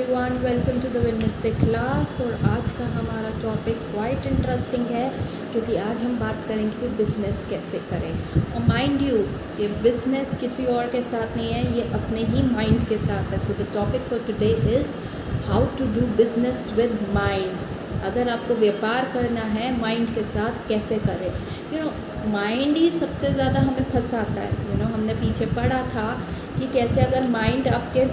Everyone, welcome to the Wednesday class. और आज का हमारा टॉपिक क्वाइट इंटरेस्टिंग है क्योंकि आज हम बात करेंगे कि बिज़नेस कैसे करें। और माइंड यू, ये बिज़नेस किसी और के साथ नहीं है, ये अपने ही माइंड के साथ है। So the topic for today is how to do business with mind. अगर आपको व्यापार करना है माइंड के साथ, कैसे करें। माइंड ही सबसे ज़्यादा हमें फंसाता है। हमने पीछे पढ़ा था कि कैसे अगर माइंड आपके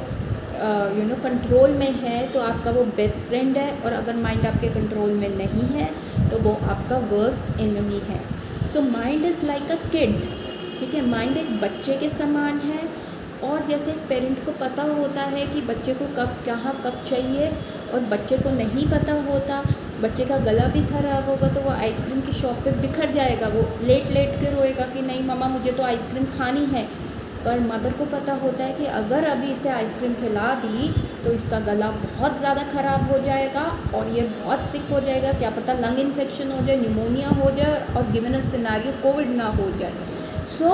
कंट्रोल में है तो आपका वो बेस्ट फ्रेंड है, और अगर माइंड आपके कंट्रोल में नहीं है तो वो आपका वर्स्ट एनिमी है। So mind is like a kid, ठीक है। माइंड एक बच्चे के समान है, और जैसे एक पेरेंट को पता होता है कि बच्चे को कब कहाँ कब चाहिए, और बच्चे को नहीं पता होता, बच्चे का गला भी ख़राब होगा तो वो आइसक्रीम की शॉप पे बिखर जाएगा, वो लेट लेट के रोएगा कि नहीं मम्मा मुझे तो आइसक्रीम खानी है। पर मदर को पता होता है कि अगर अभी इसे आइसक्रीम खिला दी तो इसका गला बहुत ज़्यादा ख़राब हो जाएगा और ये बहुत सिक हो जाएगा, क्या पता लंग इन्फेक्शन हो जाए, निमोनिया हो जाए, और गिवन अ सिनेरियो कोविड ना हो जाए। सो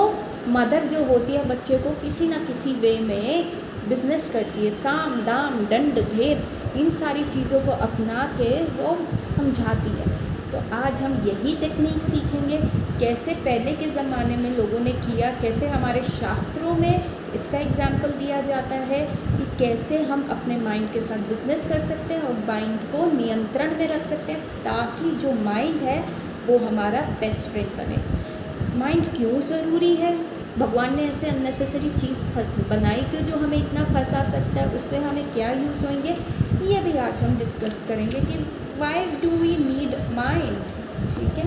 मदर जो होती है बच्चे को किसी ना किसी वे में बिजनेस करती है, साम दाम दंड भेद इन सारी चीज़ों को अपना के वो समझाती है। तो आज हम यही टेक्निक सीखेंगे, कैसे पहले के ज़माने में लोगों ने किया, कैसे हमारे शास्त्रों में इसका एग्जाम्पल दिया जाता है कि कैसे हम अपने माइंड के साथ बिजनेस कर सकते हैं और माइंड को नियंत्रण में रख सकते हैं, ताकि जो माइंड है वो हमारा बेस्ट फ्रेंड बने। माइंड क्यों ज़रूरी है? भगवान ने ऐसे अननेसेसरी चीज़ बनाई क्यों जो हमें इतना फंसा सकता है, उससे हमें क्या यूज़ होंगे, ये भी आज हम डिस्कस करेंगे कि why do we need mind, ठीक है।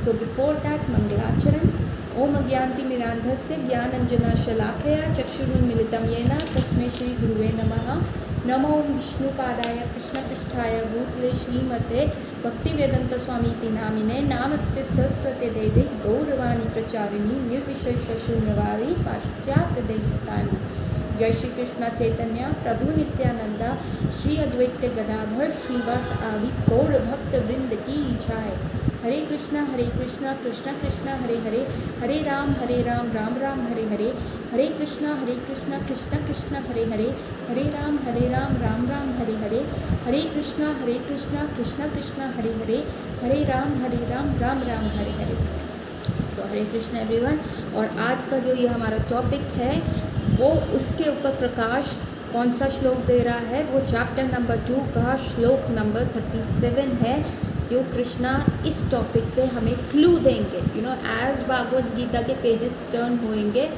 सो बिफोर दैट मंगलाचरण। ओम अज्ञानतिमिरान्धस्य ज्ञानञ्जनशलाकया चक्षुरुन्मीलितं येन तस्मै श्री गुरुवे नमः। नमो विष्णुपादाय कृष्णपृष्ठाय भूतले श्रीमते भक्तिवेदान्तस्वामीति नामिने नामस्ते सरस्वते देवे गौरवाणी प्रचारिणी निर्विशेषशून्यवादी पाश्चात्यदेशतारिणी। जय श्री कृष्ण चैतन्य प्रभु नित्यानंदा श्री अद्वैत गदाधर श्रीवास आदि गौर भक्त वृंद की जय। हरे कृष्णा कृष्ण कृष्ण हरे हरे, हरे राम राम राम हरे हरे, हरे कृष्णा कृष्ण कृष्ण हरे हरे, हरे राम राम राम हरे हरे, हरे कृष्णा कृष्ण कृष्ण हरे हरे, हरे राम राम राम हरे हरे। सो हरे कृष्ण एवरीवन। और आज का जो ये हमारा टॉपिक है वो उसके ऊपर प्रकाश कौन सा श्लोक दे रहा है, वो चैप्टर नंबर 2 का श्लोक नंबर 37 है, जो कृष्णा इस टॉपिक पे हमें क्लू देंगे। एज भागवत गीता के पेजेस टर्न होंगे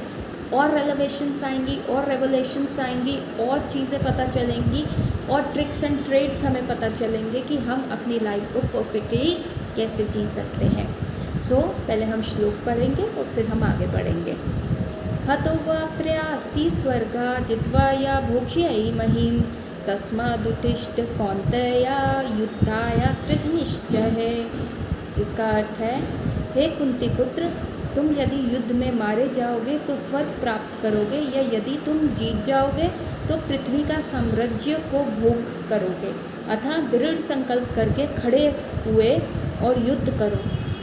और रेवलेशंस आएंगी और रेवलेशंस आएंगी और चीज़ें पता चलेंगी और ट्रिक्स एंड ट्रेड्स हमें पता चलेंगे कि हम अपनी लाइफ को परफेक्टली कैसे जी सकते हैं। सो पहले हम श्लोक पढ़ेंगे और फिर हम आगे बढ़ेंगे। हतो वा प्रयासी स्वर्गा जित्वा या भोक्ष्यै महीम तस्मादुत्तिष्ठ कौन्तेया युद्धाय कृतनिश्चय। इसका अर्थ है, हे कुंती पुत्र, तुम यदि युद्ध में मारे जाओगे तो स्वर्ग प्राप्त करोगे, या यदि तुम जीत जाओगे तो पृथ्वी का साम्राज्य को भोग करोगे। अतः दृढ़ संकल्प करके खड़े हुए और युद्ध करो।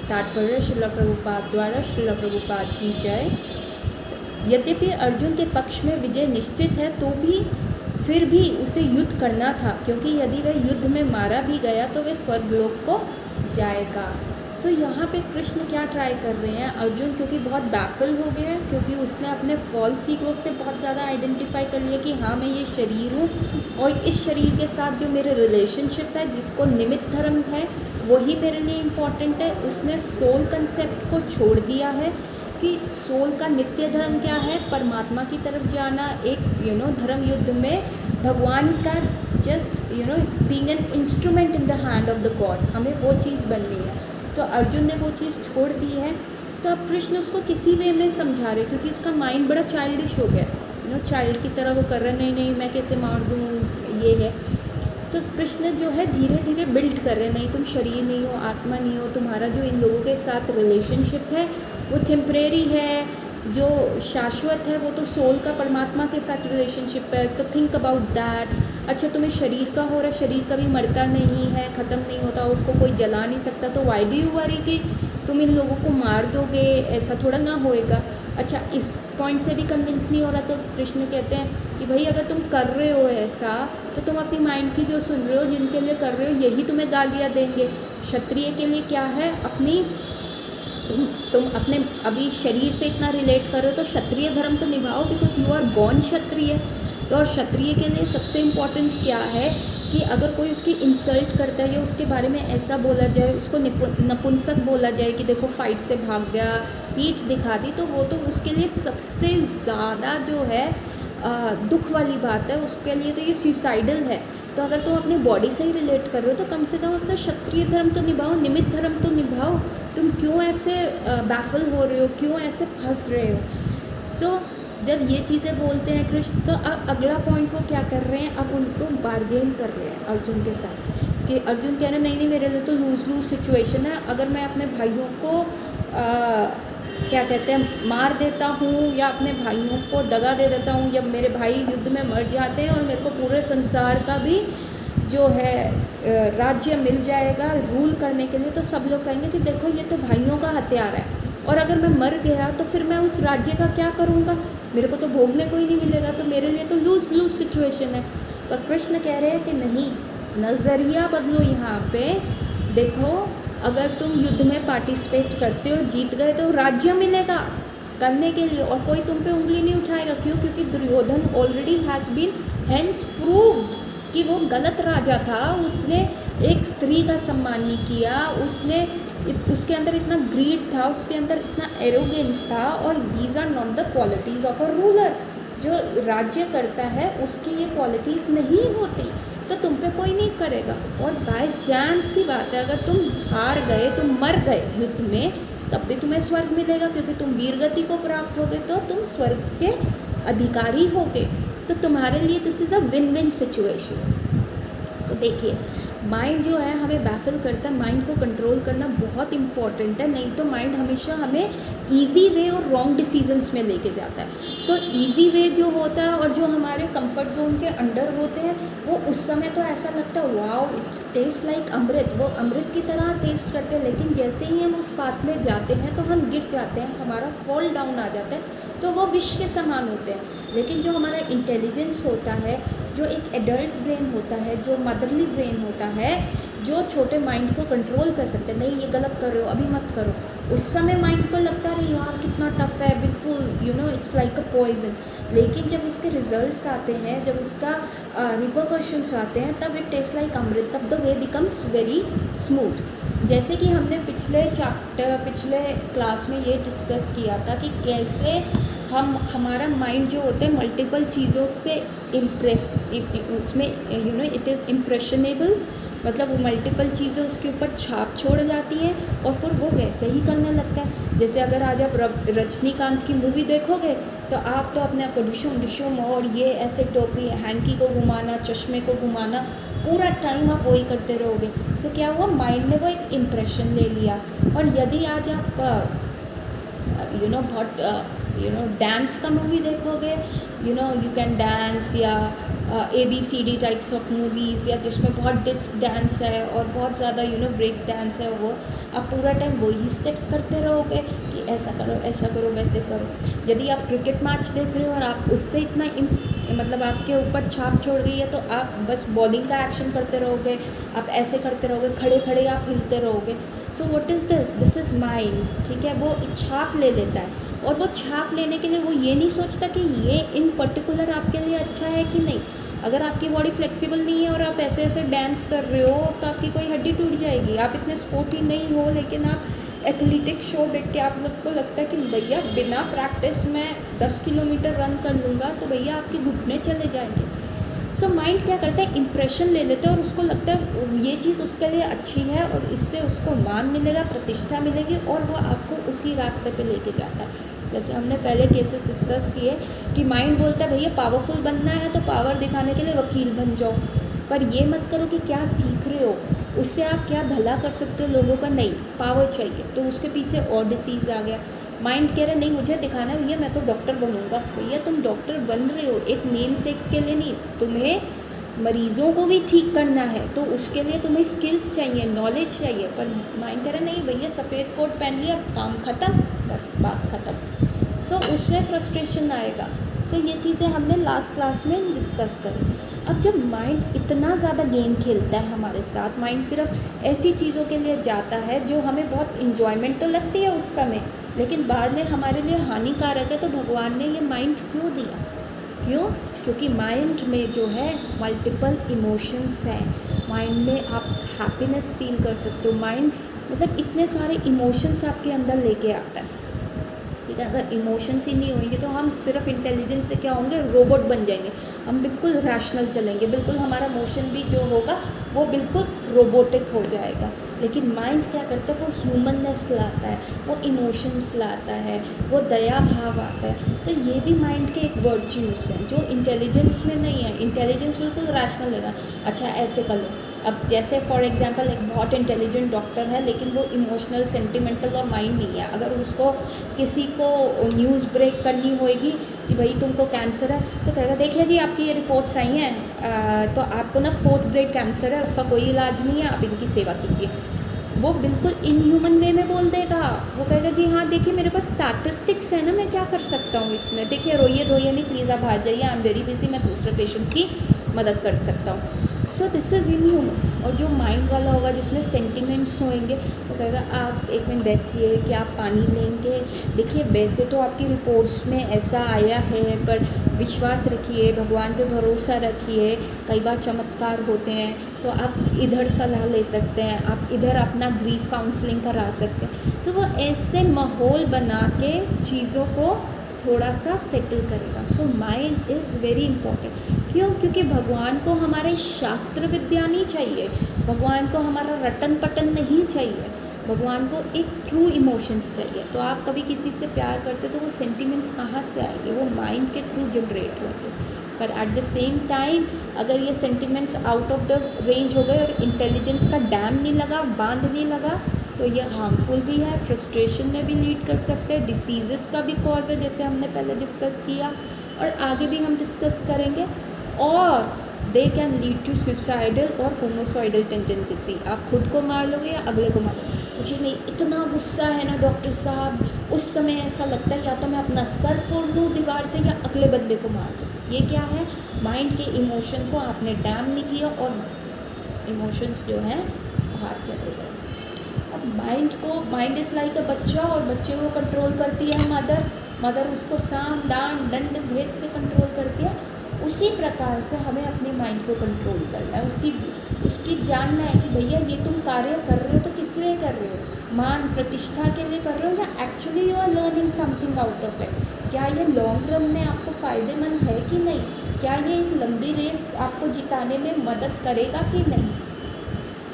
तात्पर्य श्रील प्रभुपाद द्वारा। श्रील प्रभुपाद की जय। यद्यपि अर्जुन के पक्ष में विजय निश्चित है तो भी फिर भी उसे युद्ध करना था, क्योंकि यदि वह युद्ध में मारा भी गया तो वह स्वर्गलोक को जाएगा। सो यहाँ पे कृष्ण क्या ट्राई कर रहे हैं, अर्जुन क्योंकि बहुत बैफल हो गया है, क्योंकि उसने अपने फॉल्स ईगो से बहुत ज़्यादा आइडेंटिफाई कर लिया कि हाँ मैं ये शरीर हूँ और इस शरीर के साथ जो मेरे रिलेशनशिप है, जिसको निमित्त धर्म है, वही मेरे लिए इम्पॉर्टेंट है। उसने सोल कंसेप्ट को छोड़ दिया है कि सोल का नित्य धर्म क्या है, परमात्मा की तरफ जाना, एक धर्म युद्ध में भगवान का just being an instrument in the hand of the God, हमें वो चीज़ बननी है। तो अर्जुन ने वो चीज़ छोड़ दी है। तो अब कृष्ण उसको किसी वे में समझा रहे, क्योंकि उसका माइंड बड़ा चाइल्डिश हो गया, चाइल्ड की तरह वो कर रहा है, नहीं मैं कैसे मार दूँ, ये है। तो कृष्ण जो है धीरे धीरे बिल्ड कर रहे हैं, नहीं तुम शरीर नहीं हो, आत्मा नहीं हो, तुम्हारा जो इन लोगों के साथ रिलेशनशिप है वो टेम्परेरी है, जो शाश्वत है वो तो सोल का परमात्मा के साथ रिलेशनशिप है। तो थिंक अबाउट दैट। अच्छा तुम्हें शरीर का हो रहा है, शरीर कभी मरता नहीं है, ख़त्म नहीं होता, उसको कोई जला नहीं सकता, तो वाई डू यू वरी कि तुम इन लोगों को मार दोगे, ऐसा थोड़ा ना होएगा। अच्छा इस पॉइंट से भी कन्विंस नहीं हो रहा तो कृष्ण कहते हैं कि कि भाई अगर तुम कर रहे हो ऐसा तो तुम अपनी माइंड की जो सुन रहे हो, जिनके लिए कर रहे हो, यही तुम्हें गालियाँ देंगे। क्षत्रिय के लिए क्या है, अपनी तुम अपने अभी शरीर से इतना रिलेट कर रहे हो तो क्षत्रिय धर्म तो निभाओ, बिकॉज यू आर बॉर्न क्षत्रिय। तो और क्षत्रिय के लिए सबसे इम्पॉर्टेंट क्या है कि अगर कोई उसकी इंसल्ट करता है या उसके बारे में ऐसा बोला जाए, उसको नपुंसक बोला जाए कि देखो फाइट से भाग गया, पीठ दिखा दी, तो वो तो उसके लिए सबसे ज़्यादा जो है दुख वाली बात है। उसके लिए तो ये सुसाइडल है। तो अगर तुम अपनी बॉडी से ही रिलेट कर रहे हो तो कम से कम अपना क्षत्रिय धर्म तो निभाओ, निमित्त धर्म तो निभाओ। तुम क्यों ऐसे बैफल हो रहे हो, क्यों ऐसे फंस रहे हो? सो जब ये चीज़ें बोलते हैं कृष्ण, तो अब अगला पॉइंट वो क्या कर रहे हैं, अब उनको बार्गेन कर रहे हैं अर्जुन के साथ कि अर्जुन कह रहे हैं नहीं नहीं, मेरे लिए तो लूज़ लूज़ सिचुएशन है। अगर मैं अपने भाइयों को क्या कहते हैं मार देता हूँ या अपने भाइयों को दगा दे देता हूँ, या मेरे भाई युद्ध में मर जाते हैं और मेरे को पूरे संसार का भी जो है राज्य मिल जाएगा रूल करने के लिए, तो सब लोग कहेंगे कि देखो ये तो भाइयों का हथियार है। और अगर मैं मर गया तो फिर मैं उस राज्य का क्या करूँगा, मेरे को तो भोगने को ही नहीं मिलेगा। तो मेरे लिए तो लूज़ लूज़ सिचुएशन है। पर कृष्ण कह रहे हैं कि नहीं, नज़रिया बदलो। यहाँ पे देखो, अगर तुम युद्ध में पार्टिसिपेट करते हो, जीत गए, तो राज्य मिलेगा करने के लिए और कोई तुम पे उंगली नहीं उठाएगा। क्यों? क्योंकि Duryodhana already has been hence proved कि वो गलत राजा था। उसने एक स्त्री का सम्मान नहीं किया, उसके अंदर इतना ग्रीड था, उसके अंदर इतना एरोगेंस था। और these are not the qualities of a ruler. जो राज्य करता है उसकी ये क्वालिटीज़ नहीं होती, तो तुम पे कोई नहीं करेगा। और बाय चांस की बात है, अगर तुम हार गए, तुम मर गए युद्ध में, तब भी तुम्हें स्वर्ग मिलेगा, क्योंकि तुम वीरगति को प्राप्त होगे तो तुम स्वर्ग के अधिकारी होगे। तो तुम्हारे लिए this is a win win situation. So देखिए, माइंड जो है हमें बैफल करता है। माइंड को कंट्रोल करना बहुत इंपॉर्टेंट है, नहीं तो माइंड हमेशा हमें इजी वे और रॉन्ग डिसीजंस में लेके जाता है। सो इजी वे जो होता है और जो हमारे कंफर्ट जोन के अंडर होते हैं, वो उस समय तो ऐसा लगता है वाओ इट्स टेस्ट लाइक अमृत, वो अमृत की तरह टेस्ट करते हैं। लेकिन जैसे ही हम उस पाथ में जाते हैं तो हम गिर जाते हैं, हमारा फॉल डाउन आ जाता है, तो वो विष के समान होते हैं। लेकिन जो हमारा इंटेलिजेंस होता है, जो एक एडल्ट ब्रेन होता है, जो मदरली ब्रेन होता है, जो छोटे माइंड को कंट्रोल कर सकते हैं, नहीं ये गलत कर रहे हो, अभी मत करो। उस समय माइंड को लगता है यार कितना टफ है, बिल्कुल you know it's like a poison. लेकिन जब उसके रिजल्ट्स आते हैं, जब उसका रिपरकशंस आते हैं, तब इट टेस्ट लाइक अमृत, तब the way becomes very smooth. जैसे कि हमने पिछले क्लास में ये डिस्कस किया था कि कैसे हमारा माइंड जो होता है मल्टीपल चीज़ों से उसमें you know it is impressionable, मतलब वो मल्टीपल चीज़ें उसके ऊपर छाप छोड़ जाती हैं और फिर वो वैसे ही करने लगता है। जैसे अगर आज आप रजनीकांत की मूवी देखोगे तो आप तो अपने आप को डिशुम और ये ऐसे टोपी, हैंकी को घुमाना, चश्मे को घुमाना, पूरा टाइम आप वही करते रहोगे। सो क्या हुआ, माइंड ने वो एक इम्प्रेशन ले लिया। और यदि आज आप बहुत डांस का मूवी देखोगे, यू कैन डांस, या ABCD टाइप्स ऑफ मूवीज़, या जिसमें बहुत डिस्क डांस है और बहुत ज़्यादा ब्रेक डांस है, वो आप पूरा टाइम वही स्टेप्स करते रहोगे कि ऐसा करो वैसे करो। यदि आप क्रिकेट मैच देख रहे हो और आप उससे इतना मतलब आपके ऊपर छाप छोड़ गई है, तो आप बस बॉलिंग का एक्शन करते रहोगे, आप ऐसे करते रहोगे, खड़े खड़े आप हिलते रहोगे। So what is this is mind, ठीक है। वो छाप ले लेता है, और वो छाप लेने के लिए वो ये नहीं सोचता कि ये इन पर्टिकुलर आपके लिए अच्छा है कि नहीं। अगर आपकी बॉडी फ्लेक्सिबल नहीं है और आप ऐसे ऐसे डांस कर रहे हो तो आपकी कोई हड्डी टूट जाएगी। आप इतने स्पोर्टी नहीं हो, लेकिन आप एथलेटिक शो देख के आप लोग को लगता है कि भैया बिना प्रैक्टिस में 10 किलोमीटर रन कर लूँगा, तो भैया आपके घुटने चले जाएंगे। सो माइंड क्या करता है, इम्प्रेशन ले लेते हैं और उसको लगता है ये चीज़ उसके लिए अच्छी है और इससे उसको मान मिलेगा, प्रतिष्ठा मिलेगी, और वो आपको उसी रास्ते पे लेके जाता है। जैसे हमने पहले केसेस डिस्कस किए कि माइंड बोलता है भैया पावरफुल बनना है तो पावर दिखाने के लिए वकील बन जाओ, पर ये मत करो कि क्या सीख रहे हो, उससे आप क्या भला कर सकते हो लोगों का, नहीं पावर चाहिए। तो उसके पीछे और डिसीज़ आ गया। माइंड कह रहा है नहीं मुझे दिखाना है भैया, मैं तो डॉक्टर बनूंगा। भैया तुम डॉक्टर बन रहे हो एक नेम सेक के लिए नहीं, तुम्हें मरीज़ों को भी ठीक करना है, तो उसके लिए तुम्हें स्किल्स चाहिए, नॉलेज चाहिए। पर माइंड कह रहा है नहीं भैया सफ़ेद कोट पहन लिया, काम ख़त्म, बस बात ख़त्म। सो उसमें फ्रस्ट्रेशन आएगा। सो ये चीज़ें हमने लास्ट क्लास में डिस्कस करी। अब जब माइंड इतना ज़्यादा गेम खेलता है हमारे साथ, माइंड सिर्फ ऐसी चीज़ों के लिए जाता है जो हमें बहुत इन्जॉयमेंट तो लगती है उस समय, लेकिन बाद में हमारे लिए हानिकारक है, तो भगवान ने ये माइंड क्यों दिया? क्यों? क्योंकि माइंड में जो है मल्टीपल इमोशंस हैं। माइंड में आप हैप्पीनेस फील कर सकते हो। माइंड मतलब इतने सारे इमोशंस आपके अंदर लेके आता है, ठीक है। अगर इमोशंस ही नहीं होंगे तो हम सिर्फ इंटेलिजेंस से क्या होंगे, रोबोट बन जाएंगे। हम बिल्कुल रैशनल चलेंगे, बिल्कुल हमारा मोशन भी जो होगा वो बिल्कुल रोबोटिक हो जाएगा। लेकिन माइंड क्या करता है, वो ह्यूमननेस लाता है, वो इमोशंस लाता है, वो दया भाव आता है। तो ये भी माइंड के एक वर्च्यूज़ हैं जो इंटेलिजेंस में नहीं है। इंटेलिजेंस बिल्कुल रैशनल है, अच्छा ऐसे कर लो। अब जैसे फॉर एग्जांपल एक बहुत इंटेलिजेंट डॉक्टर है, लेकिन वो इमोशनल सेंटिमेंटल और माइंड नहीं है। अगर उसको किसी को न्यूज़ ब्रेक करनी होगी कि भाई तुमको कैंसर है, तो कहेगा देखिए जी आपकी ये रिपोर्ट्स आई हैं, तो आपको ना 4th ग्रेड कैंसर है, उसका कोई इलाज नहीं है, आप इनकी सेवा कीजिए। वो बिल्कुल इनह्यूमन वे में बोल देगा। वो कहेगा जी हाँ देखिए मेरे पास स्टैटिस्टिक्स है ना, मैं क्या कर सकता हूँ इसमें, देखिए रोइए धोइए नहीं, प्लीज़ आप बाहर जाइए, आई एम वेरी बिजी, मैं दूसरे पेशेंट की मदद कर सकता हूँ। So this is inhuman. और जो माइंड वाला होगा जिसमें सेंटिमेंट्स होंगे, वो कहेगा आप एक मिनट बैठिए, क्या आप पानी लेंगे, देखिए वैसे तो आपकी रिपोर्ट्स में ऐसा आया है, पर विश्वास रखिए, भगवान पे भरोसा रखिए, कई बार चमत्कार होते हैं, तो आप इधर सलाह ले सकते हैं, आप इधर अपना ग्रीफ काउंसलिंग करा सकते हैं। तो वो ऐसे माहौल बना के चीज़ों को थोड़ा सा सेटल करेगा। So mind is very important. क्यों? क्योंकि भगवान को हमारे शास्त्र विद्या नहीं चाहिए, भगवान को हमारा रटन पटन नहीं चाहिए, भगवान को एक ट्रू इमोशंस चाहिए। तो आप कभी किसी से प्यार करते तो वो सेंटिमेंट्स कहाँ से आएंगे? वो माइंड के थ्रू जनरेट होते। पर एट द सेम टाइम अगर ये sentiments out of the range हो गए और इंटेलिजेंस का डैम नहीं लगा, बांध नहीं लगा, तो ये हार्मफुल भी है, फ्रस्ट्रेशन में भी लीड कर सकते हैं, डिसीज़ेस का भी कॉज है जैसे हमने पहले डिस्कस किया और आगे भी हम डिस्कस करेंगे। और they can lead to suicidal और होमोसाइडल टेंडेंसी। आप खुद को मार लोगे या अगले को मार लोगे। मुझे नहीं इतना गुस्सा है ना डॉक्टर साहब, उस समय ऐसा लगता है या तो मैं अपना सर फोड़ दूँ दीवार से या अगले बंदे को मार दूँ। ये क्या है? माइंड के इमोशन को आपने डैम नहीं किया और इमोशंस जो हैं बाहर चले गए। अब माइंड इज़ लाइक अ बच्चा, और बच्चे को कंट्रोल करती है मदर उसको साम दाम दंड भेद से कंट्रोल करती है। उसी प्रकार से हमें अपने माइंड को कंट्रोल करना है, उसकी जानना है कि भैया ये तुम कार्य कर रहे हो तो किस लिए कर रहे हो, मान प्रतिष्ठा के लिए कर रहे हो या actually you are learning something out of it. क्या ये लॉन्ग रन में आपको फ़ायदेमंद है कि नहीं, क्या ये लंबी रेस आपको जिताने में मदद करेगा कि नहीं।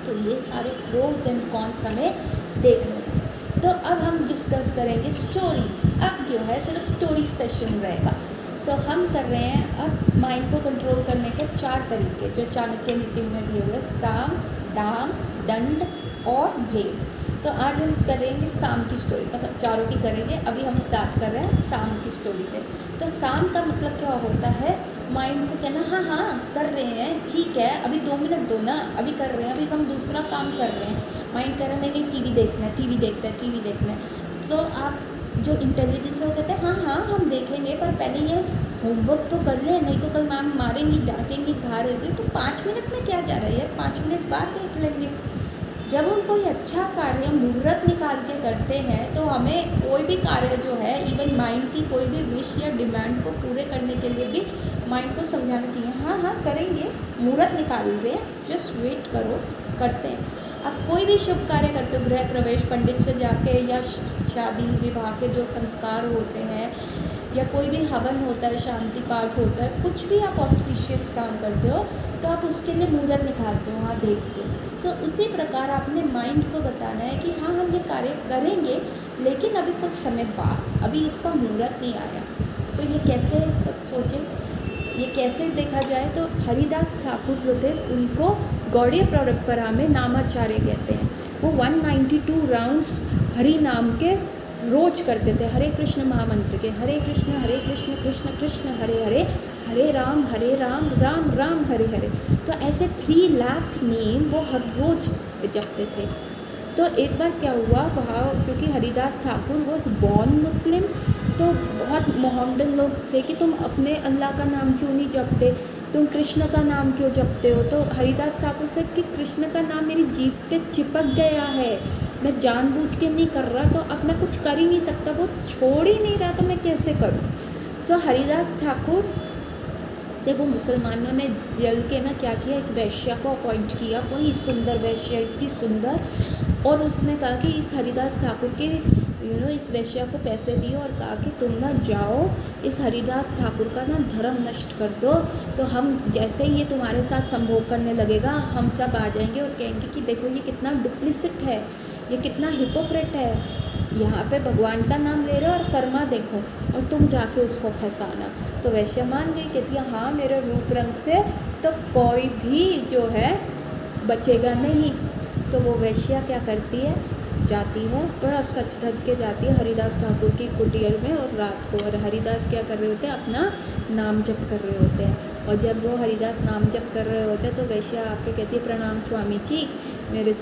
तो ये सारे प्रोज एंड कॉन्स हमें देखने हैं। तो अब हम डिस्कस करेंगे स्टोरीज़। अब जो है सिर्फ स्टोरी सेशन रहेगा। सो हम कर रहे हैं अब माइंड को कंट्रोल करने के 4 तरीके जो चाणक्य नीति में दिए हुए, साम दाम दंड और भेद। तो आज हम करेंगे साम की स्टोरी, मतलब चारों की करेंगे। अभी हम स्टार्ट कर रहे हैं साम की स्टोरी से। तो साम का मतलब क्या होता है? माइंड को कहना हाँ हाँ कर रहे हैं, ठीक है, अभी 2 मिनट दो ना, अभी कर रहे हैं, अभी हम दूसरा काम कर रहे हैं। माइंड कह रहा नहीं टीवी देखना है, टीवी देखना है। तो आप जो इंटेलिजेंस है वो कहते हैं हाँ हाँ हम देखेंगे, पर पहले ये होमवर्क तो कर लें, नहीं तो कल मैम मारेंगी डांटेंगी बाहर होगी। तो 5 मिनट में क्या जा रहा है यार, 5 मिनट बाद देख लेंगे। जब हम कोई अच्छा कार्य मुहूर्त निकाल के करते हैं तो हमें कोई भी कार्य जो है, इवन माइंड की कोई भी विश या डिमांड को पूरे करने के लिए भी माइंड को समझाना चाहिए, हाँ हाँ करेंगे, मुहूर्त निकाल रहे हैं, जस्ट वेट करो, करते हैं। आप कोई भी शुभ कार्य करते हो, गृह प्रवेश पंडित से जाके, या शादी विवाह के जो संस्कार होते हैं, या कोई भी हवन होता है, शांति पाठ होता है, कुछ भी आप ऑस्पिशियस काम करते हो तो आप उसके लिए मुहूर्त निकालते हो, हाँ देखते हो। तो उसी प्रकार आपने माइंड को बताना है कि हाँ हम ये कार्य करेंगे, लेकिन अभी कुछ समय बाद, अभी इसका मुहूर्त नहीं आया। सो ये कैसे सोचें, ये कैसे देखा जाए तो हरिदास ठाकुर जो थे उनको गौड़ीय परंपरा में नामाचार्य कहते हैं। वो 192 राउंड्स हरि नाम के रोज करते थे, हरे कृष्ण महामंत्र के, हरे कृष्ण कृष्ण कृष्ण हरे हरे, हरे राम राम राम हरे हरे। तो ऐसे 3 लाख नेम वो हर रोज जपते थे। तो एक बार क्या हुआ वहाँ, क्योंकि हरिदास ठाकुर वॉज बॉर्न मुस्लिम, तो बहुत मोहम्मदन लोग थे कि तुम अपने अल्लाह का नाम क्यों नहीं जपते, तुम कृष्ण का नाम क्यों जपते हो। तो हरिदास ठाकुर साहब कि कृष्ण का नाम मेरी जीभ पे चिपक गया है, मैं जानबूझ के नहीं कर रहा, तो अब मैं कुछ कर ही नहीं सकता, वो छोड़ ही नहीं रहा, तो मैं कैसे करूँ। सो हरिदास ठाकुर से वो मुसलमानों ने जल के ना क्या किया, एक वैश्या को अपॉइंट किया, बड़ी सुंदर वैश्या, इतनी सुंदर, और उसने कहा कि इस हरिदास ठाकुर के इस वैश्या को पैसे दिए और कहा कि तुम ना जाओ इस हरिदास ठाकुर का ना धर्म नष्ट कर दो, तो हम जैसे ही ये तुम्हारे साथ संभोग करने लगेगा हम सब आ जाएंगे और कहेंगे कि देखो ये कितना डुप्लिसिट है, ये कितना हिपोक्रेट है, यहाँ पे भगवान का नाम ले रहे हो और कर्मा देखो, और तुम जाके उसको फंसाना। तो वैश्या मान गई, कहती है हाँ मेरे रूप रंग से तो कोई भी जो है बचेगा नहीं। तो वो वैश्या क्या करती है, जाती है, बड़ा सच धज के जाती है हरिदास ठाकुर की कुटिया में, और रात को, और हरिदास क्या कर रहे होते हैं, अपना नाम जप कर रहे होते हैं। और जब वो हरिदास नाम जप कर रहे होते हैं तो वैश्या आके कहती है प्रणाम स्वामी जी, मेरे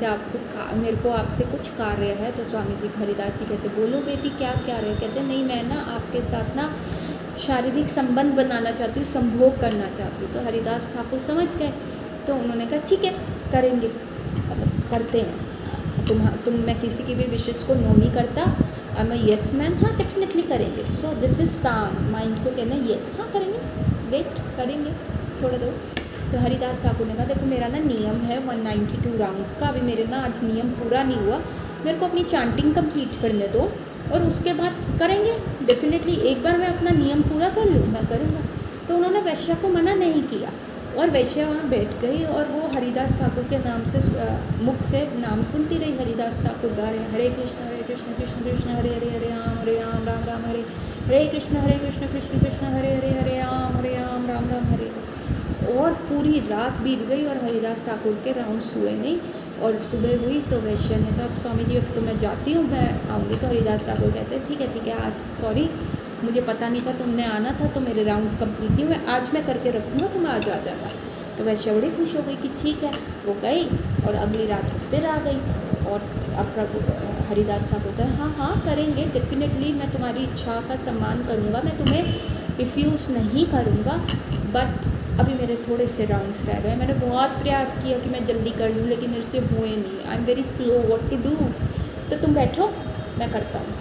को आपसे कुछ कार्य है। तो स्वामी जी हरिदास जी कहते बोलो बेटी क्या कार्य, कहते नहीं मैं ना आपके साथ ना शारीरिक संबंध बनाना चाहती हूँ, संभोग करना चाहती हूँ। तो हरिदास ठाकुर समझ गए, तो उन्होंने कहा ठीक है करेंगे, मतलब करते हैं, तुम मैं किसी की भी विशेष को नो नहीं करता, मैं येस मैन, हाँ डेफिनेटली करेंगे। सो दिस इज साम, माइंड को कहना येस हाँ करेंगे, वेट करेंगे थोड़ा देर। तो हरिदास ठाकुर ने कहा देखो मेरा ना नियम है 192 राउंड्स का, अभी मेरे ना आज नियम पूरा नहीं हुआ, मेरे को अपनी चांटिंग कंप्लीट करने दो और उसके बाद करेंगे डेफिनेटली, एक बार मैं अपना नियम पूरा कर लूँ मैं करूँगा। तो उन्होंने वैश्या को मना नहीं किया, और वैश्या वहाँ बैठ गई और वो हरिदास ठाकुर के नाम से मुख से नाम सुनती रही। हरिदास ठाकुर गा रहे हरे कृष्ण कृष्ण कृष्ण हरे हरे, हरे राम राम राम हरे, हरे कृष्ण कृष्ण कृष्ण हरे हरे, हरे राम राम राम हरे। और पूरी रात बीत गई और हरिदास ठाकुर के राउंड्स हुए नहीं, और सुबह हुई तो वैश्या ने कहा स्वामी जी अब तो मैं जाती हूँ, मैं आऊँगी। तो हरिदास ठाकुर कहते हैं ठीक है आज सॉरी मुझे पता नहीं था तुमने आना था, तो मेरे राउंड्स कंप्लीट नहीं हुए, आज मैं करके रखूँगा, तुम आज आ जाना। तो वैश्या बड़ी खुश हो गई कि ठीक है, वो गई और अगली रात को फिर आ गई। और अब प्रभु हरिदास ठाकुर कहे हाँ करेंगे डेफिनेटली, मैं तुम्हारी इच्छा का सम्मान करूँगा, मैं तुम्हें रिफ्यूज़ नहीं करूँगा, बट अभी मेरे थोड़े से राउंड्स रह गए, मैंने बहुत प्रयास किया कि मैं जल्दी कर लूँ लेकिन मेरे से हुए नहीं, I am very slow, what to do, तो तुम बैठो मैं करता हूँ।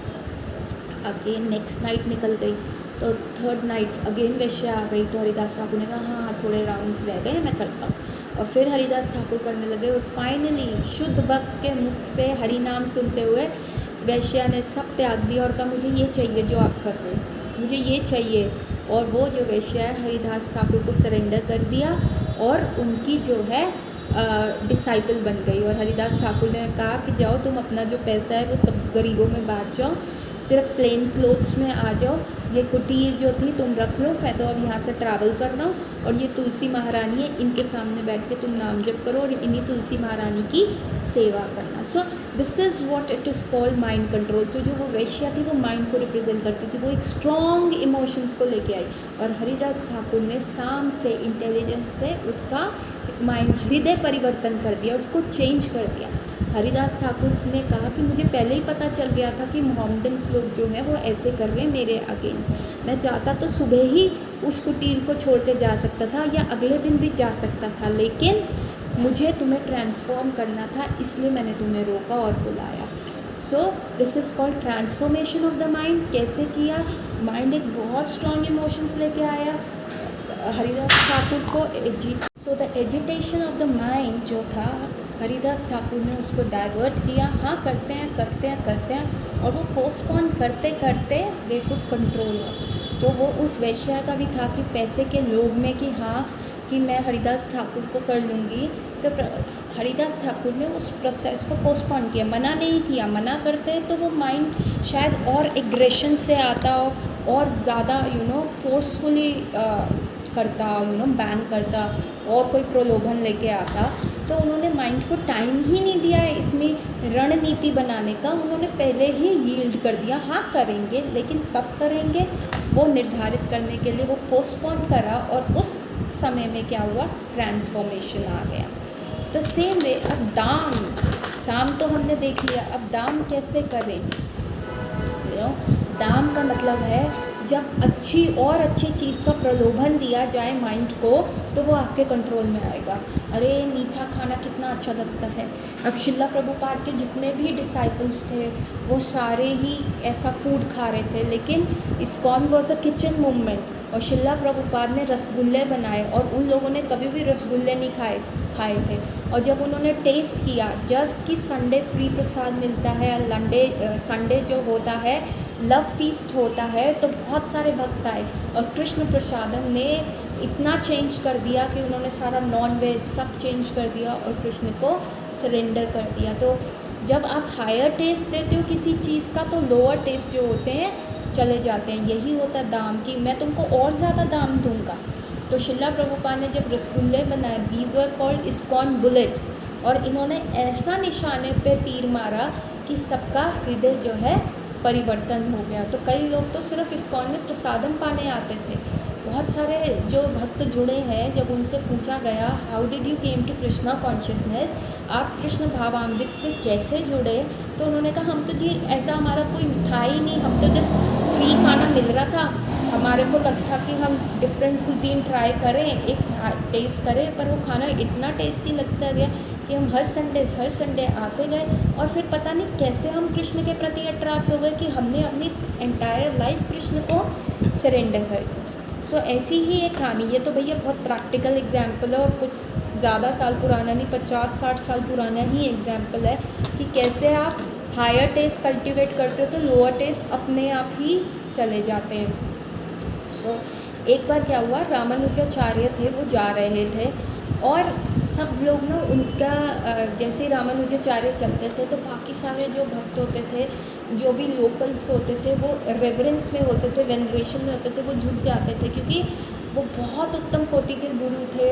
अगेन नेक्स्ट नाइट निकल गई, तो थर्ड नाइट अगेन वैश्या आ गई, तो हरिदास ठाकुर ने कहा हाँ थोड़े राउंड्स रह गए मैं करता हूँ। और फिर हरिदास ठाकुर करने लगे, और फाइनली शुद्ध भक्त के मुख से हरि नाम सुनते हुए वैश्या ने सब त्याग दिया और कहा मुझे ये चाहिए जो आप कर रहे हो, मुझे ये चाहिए। और वो जो वैश्या है हरिदास ठाकुर को सरेंडर कर दिया और उनकी जो है डिसाइपल बन गई। और हरिदास ठाकुर ने कहा कि जाओ तुम अपना जो पैसा है वो सब गरीबों में बांट जाओ, सिर्फ प्लेन क्लोथ्स में आ जाओ, ये कुटीर जो थी तुम रख लो, मैं तो अब यहाँ से ट्रैवल कर रहा हूँ, और ये तुलसी महारानी है इनके सामने बैठ के तुम नाम जप करो और इन्हीं तुलसी महारानी की सेवा करना। So this is what it is called mind control. तो जो वो वैश्या थी वो माइंड को रिप्रेजेंट करती थी, वो एक स्ट्रॉन्ग इमोशंस को लेके आई, और हरिदास ठाकुर ने साम से इंटेलिजेंस से उसका माइंड हृदय परिवर्तन कर दिया, उसको चेंज कर दिया। हरिदास ठाकुर ने कहा कि मुझे पहले ही पता चल गया था कि मोहम्मदन लोग जो हैं वो ऐसे कर रहे हैं मेरे अगेंस्ट, मैं चाहता तो सुबह ही उस कुटीर को छोड़ के जा सकता था या अगले दिन भी जा सकता था, लेकिन मुझे तुम्हें ट्रांसफॉर्म करना था, इसलिए मैंने तुम्हें रोका और बुलाया। So this is called transformation of the mind. कैसे किया, माइंड एक बहुत स्ट्रॉन्ग इमोशंस लेके आया हरिदास ठाकुर को। So the agitation of the mind जो था हरिदास ठाकुर ने उसको डाइवर्ट किया, हाँ करते हैं, और वो पोस्टपोन करते करते दे कुड कंट्रोल। तो वो उस वैश्या का भी था कि पैसे के लोभ में कि हाँ कि मैं हरिदास ठाकुर को कर लूँगी, तो हरिदास ठाकुर ने उस प्रोसेस को पोस्टपोन किया, मना नहीं किया। मना करते तो वो माइंड शायद और एग्रेशन से आता हो और ज़्यादा फोर्सफुली करता, बैन करता और कोई प्रलोभन लेके आता। तो उन्होंने माइंड को टाइम ही नहीं दिया इतनी रणनीति बनाने का, उन्होंने पहले ही यील्ड कर दिया, हाँ करेंगे, लेकिन कब करेंगे वो निर्धारित करने के लिए वो पोस्टपोन करा, और उस समय में क्या हुआ, ट्रांसफॉर्मेशन आ गया। तो सेम वे अब साम तो हमने देख लिया, अब दाम कैसे करें, दाम का मतलब है जब अच्छी और अच्छी चीज़ का प्रलोभन दिया जाए माइंड को तो वो आपके कंट्रोल में आएगा। अरे मीठा खाना कितना अच्छा लगता है। अब शिला प्रभुपाद के जितने भी डिसाइपल्स थे वो सारे ही ऐसा फूड खा रहे थे, लेकिन ISKCON was a kitchen movement और शिला प्रभुपाद ने रसगुल्ले बनाए और उन लोगों ने कभी भी रसगुल्ले नहीं खाए थे। और जब उन्होंने टेस्ट किया, जस्ट कि संडे फ्री प्रसाद मिलता है, संडे जो होता है लव फीस्ट होता है, तो बहुत सारे भक्त आए और कृष्ण प्रसादम ने इतना चेंज कर दिया कि उन्होंने सारा नॉन वेज सब चेंज कर दिया और कृष्ण को सरेंडर कर दिया। तो जब आप हायर टेस्ट देते हो किसी चीज़ का तो लोअर टेस्ट जो होते हैं चले जाते हैं। यही होता है दाम की, मैं तुमको और ज़्यादा दाम दूंगा। तो शिला प्रभुपाद ने जब रसगुल्ले बनाए, these were called ISKCON bullets, और इन्होंने ऐसा निशाने पे तीर मारा कि सबका हृदय जो है परिवर्तन हो गया। तो कई लोग तो सिर्फ इस्कॉन में प्रसादम पाने आते थे। बहुत सारे जो भक्त जुड़े हैं, जब उनसे पूछा गया how did you came to Krishna consciousness, आप कृष्ण भावामृत से कैसे जुड़े, तो उन्होंने कहा हम तो जी ऐसा हमारा कोई था ही नहीं, हम तो जस्ट फ्री खाना मिल रहा था, हमारे को लगता कि हम डिफरेंट कुजीन ट्राई करें, एक टेस्ट करें, पर वो खाना इतना टेस्टी लगता गया कि हम हर संडे आते गए और फिर पता नहीं कैसे हम कृष्ण के प्रति अट्रैक्ट हो गए कि हमने अपनी एंटायर लाइफ कृष्ण को सरेंडर कर दी। सो ऐसी ही एक कहानी, ये तो भैया बहुत प्रैक्टिकल एग्जाम्पल है और कुछ ज़्यादा साल पुराना नहीं, 50-60 साल पुराना ही एग्जाम्पल है कि कैसे आप हायर टेस्ट कल्टिवेट करते हो तो लोअर टेस्ट अपने आप ही चले जाते हैं। सो एक बार क्या हुआ, रामानुजाचार्य थे, वो जा रहे थे और सब लोग ना उनका जैसे ही रामानुजाचार्य चलते थे तो बाकी सारे जो भक्त होते थे, जो भी लोकल्स होते थे, वो रेवरेंस में होते थे, वेनरेशन में होते थे, वो झुक जाते थे क्योंकि वो बहुत उत्तम कोटि के गुरु थे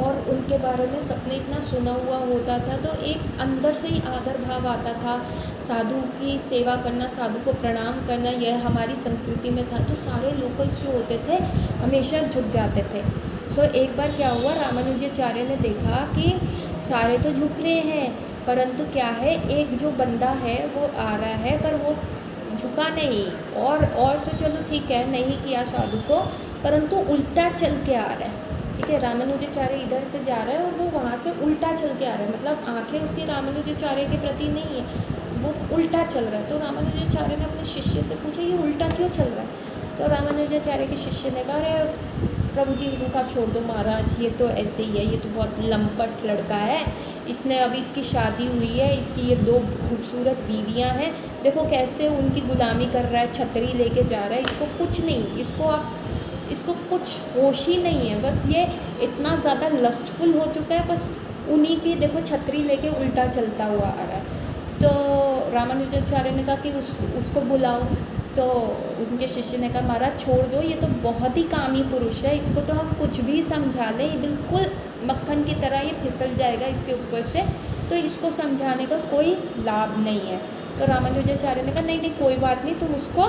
और उनके बारे में सबने इतना सुना हुआ होता था। तो एक अंदर से ही आदर भाव आता था, साधु की सेवा करना, साधु को प्रणाम करना, यह हमारी संस्कृति में था। तो सारे लोकल्स जो होते थे हमेशा झुक जाते थे। सो एक बार क्या हुआ, रामानुजाचार्य ने देखा कि सारे तो झुक रहे हैं, परंतु क्या है, एक जो बंदा है वो आ रहा है पर वो झुका नहीं, और तो चलो ठीक है नहीं किया साधु को, परंतु उल्टा चल के आ रहा है। ठीक है, रामानुजाचार्य इधर से जा रहा है और वो वहाँ से उल्टा चल के आ रहा है, मतलब आंखें उसकी रामानुजाचार्य के प्रति नहीं है, वो उल्टा चल रहा है। तो रामानुजाचार्य ने अपने शिष्य से पूछा ये उल्टा क्यों चल रहा है। तो रामानुजाचार्य के शिष्य ने कहा अरे प्रभु जी इनका छोड़ दो महाराज, ये तो ऐसे ही है, ये तो बहुत लंपट लड़का है, इसने अभी इसकी शादी हुई है, इसकी ये 2 खूबसूरत बीवियां हैं, देखो कैसे उनकी गुलामी कर रहा है, छतरी लेके जा रहा है, इसको कुछ नहीं, इसको कुछ होश ही नहीं है, बस ये इतना ज़्यादा लस्टफुल हो चुका है, बस उन्हीं की देखो छतरी लेके उल्टा चलता हुआ आ रहा है। तो रामानुजाचार्य ने कहा कि उसको बुलाओ। तो उनके शिष्य ने कहा महाराज छोड़ दो, ये तो बहुत ही कामी पुरुष है, इसको तो हम कुछ भी समझा लें, ये बिल्कुल मक्खन की तरह ये फिसल जाएगा इसके ऊपर से, तो इसको समझाने का कोई लाभ नहीं है। तो रामानुजाचार्य ने कहा नहीं नहीं कोई बात नहीं, तुम उसको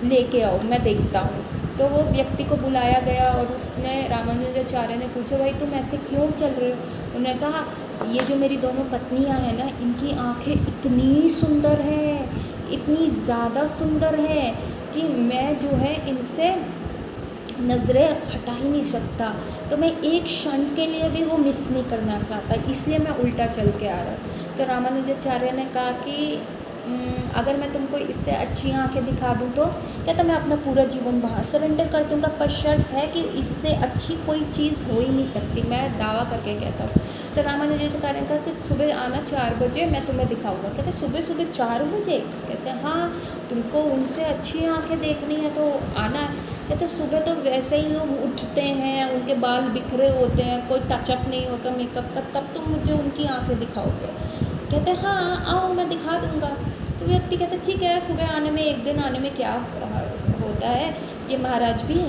लेके आओ, मैं देखता हूँ। तो वो व्यक्ति को बुलाया गया और उसने रामानुजाचार्य ने पूछा भाई तुम ऐसे क्यों चल रहे हो। उन्होंने कहा ये जो मेरी दोनों पत्नियां हैं ना, इनकी आंखें इतनी सुंदर हैं, इतनी ज़्यादा सुंदर है कि मैं जो है इनसे नज़रें हटा ही नहीं सकता, तो मैं एक क्षण के लिए भी वो मिस नहीं करना चाहता, इसलिए मैं उल्टा चल के आ रहा हूँ। तो रामानुजाचार्य ने कहा कि अगर मैं तुमको इससे अच्छी आंखें दिखा दूँ तो कहता मैं अपना पूरा जीवन वहाँ सरेंडर कर दूँगा, पर शर्त है कि इससे अच्छी कोई चीज़ हो ही नहीं सकती, मैं दावा करके कहता हूँ। तो रामानुजाचार्य ने कहा कि सुबह आना 4 बजे, मैं तुम्हें दिखाऊंगा। कहते सुबह सुबह 4 बजे? कहते हैं हाँ, तुमको उनसे अच्छी आंखें देखनी है तो आना है। कहते सुबह तो वैसे ही लोग उठते हैं, उनके बाल बिखरे होते हैं, कोई टचअप नहीं होता मेकअप का, तब तुम मुझे उनकी आंखें दिखाओगे। कहते हाँ आओ मैं दिखा दूँगा। तो व्यक्ति कहते ठीक है, सुबह आने में, एक दिन आने में क्या होता है, ये महाराज भी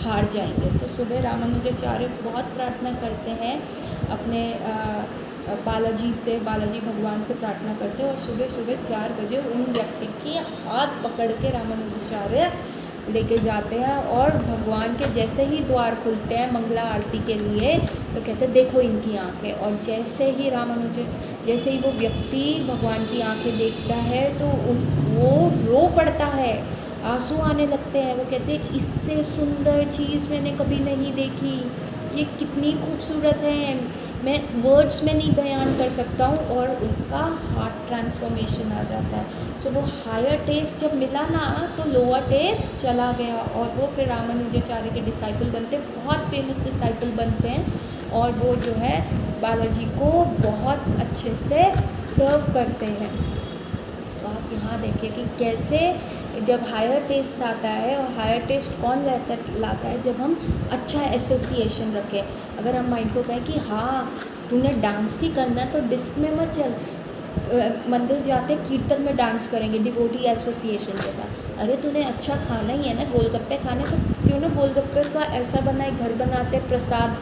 हार जाएंगे। तो सुबह रामानुजाचार्य बहुत प्रार्थना करते हैं अपने बालाजी भगवान से प्रार्थना करते हैं और सुबह सुबह 4 बजे उन व्यक्ति के हाथ पकड़ के रामानुजाचार्य लेके जाते हैं और भगवान के जैसे ही द्वार खुलते हैं मंगला आरती के लिए, तो कहते हैं देखो इनकी आंखें। और जैसे ही जैसे ही वो व्यक्ति भगवान की आंखें देखता है तो वो रो पड़ता है आंसू आने लगते हैं। वो कहते हैं इससे सुंदर चीज़ मैंने कभी नहीं देखी, ये कितनी खूबसूरत है, मैं वर्ड्स में नहीं बयान कर सकता हूँ। और उनका हार्ट ट्रांसफॉर्मेशन आ जाता है। सो वो हायर टेस्ट जब मिला ना तो लोअर टेस्ट चला गया, और वो फिर रामानुजाचार्य के डिसाइपल बनते हैं, बहुत फेमस डिसाइपल बनते हैं। और वो जो है बालाजी को बहुत अच्छे से सर्व करते हैं। तो आप यहाँ देखिए कि कैसे जब हायर टेस्ट आता है, और हायर टेस्ट कौन लाता है, जब हम अच्छा एसोसिएशन रखें। अगर हम माइंड को कहें कि हाँ तूने डांस ही करना है तो डिस्क में मत चल, मंदिर जाते कीर्तन में डांस करेंगे डिवोटी एसोसिएशन के साथ। अरे तूने अच्छा खाना ही है ना, गोलगप्पे खाने, तो क्यों ना गोलगप्पे का ऐसा बनाए, घर बनाते प्रसाद,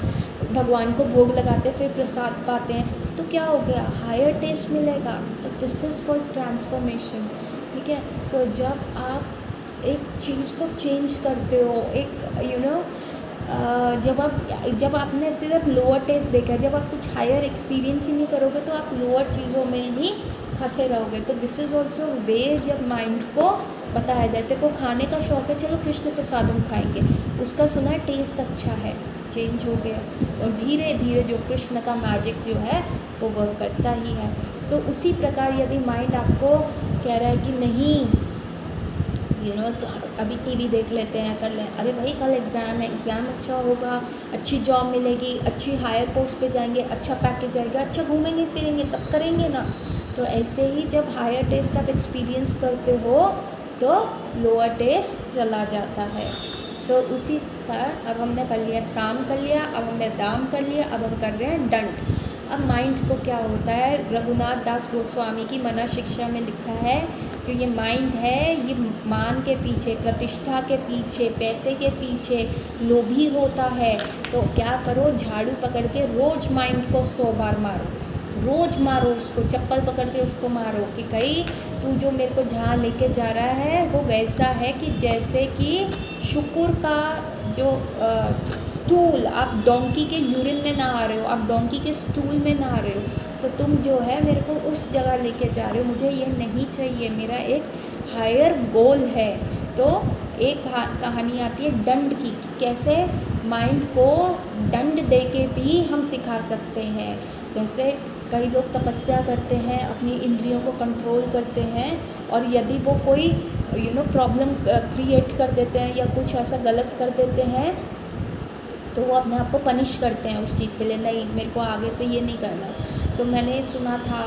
भगवान को भोग लगाते, फिर प्रसाद पाते हैं, तो क्या हो गया, हायर टेस्ट मिलेगा। तो दिस इज़ कॉल्ड ट्रांसफॉर्मेशन। ठीक है, तो जब आप एक चीज़ को चेंज करते हो, एक जब आपने सिर्फ लोअर टेस्ट देखा है, जब आप कुछ हायर एक्सपीरियंस ही नहीं करोगे तो आप लोअर चीज़ों में ही फंसे रहोगे। तो दिस इज़ ऑल्सो वे जब माइंड को बताया जाए, तेरे को खाने का शौक़ है, चलो कृष्ण प्रसाद हम खाएंगे, उसका सुना है टेस्ट अच्छा है, चेंज हो गया। और धीरे धीरे जो कृष्ण का मैजिक जो है वो वर्क करता ही है। सो उसी प्रकार यदि माइंड आपको कह रहा है कि नहीं तो अभी टीवी देख लेते हैं, कर लें, अरे भाई कल एग्ज़ाम है, एग्ज़ाम अच्छा होगा, अच्छी जॉब मिलेगी, अच्छी हायर पोस्ट पे जाएंगे, अच्छा पैकेज आएगा, अच्छा घूमेंगे फिरेंगे, तब करेंगे ना। तो ऐसे ही जब हायर टेस्ट आप एक्सपीरियंस करते हो तो लोअर टेस्ट चला जाता है। सो उसी तरह अब हमने कर लिया साम कर लिया, अब हमने दाम कर लिया, अब हम कर रहे हैं दंड। अब माइंड को क्या होता है, रघुनाथ दास गोस्वामी की मना शिक्षा में लिखा है कि ये माइंड है, ये मान के पीछे, प्रतिष्ठा के पीछे, पैसे के पीछे लोभी होता है। तो क्या करो, झाड़ू पकड़ के रोज़ माइंड को 100 बार मारो, रोज़ मारो उसको, चप्पल पकड़ के उसको मारो कि कहीं तू जो मेरे को जहाँ लेके जा रहा है वो वैसा है कि जैसे कि शुक्र का जो स्टूल, आप डोंकी के यूरिन में नहा रहे हो, आप डोंकी के स्टूल में नहा रहे हो, तो तुम जो है मेरे को उस जगह लेके जा रहे हो, मुझे ये नहीं चाहिए, मेरा एक हायर गोल है। तो एक कहानी आती है दंड की, कैसे माइंड को दंड दे के भी हम सिखा सकते हैं। जैसे कई लोग तपस्या करते हैं, अपनी इंद्रियों को कंट्रोल करते हैं, और यदि वो कोई प्रॉब्लम क्रिएट कर देते हैं या कुछ ऐसा गलत कर देते हैं तो वो अपने आप को पनिश करते हैं उस चीज़ के लिए, नहीं मेरे को आगे से ये नहीं करना। सो मैंने सुना था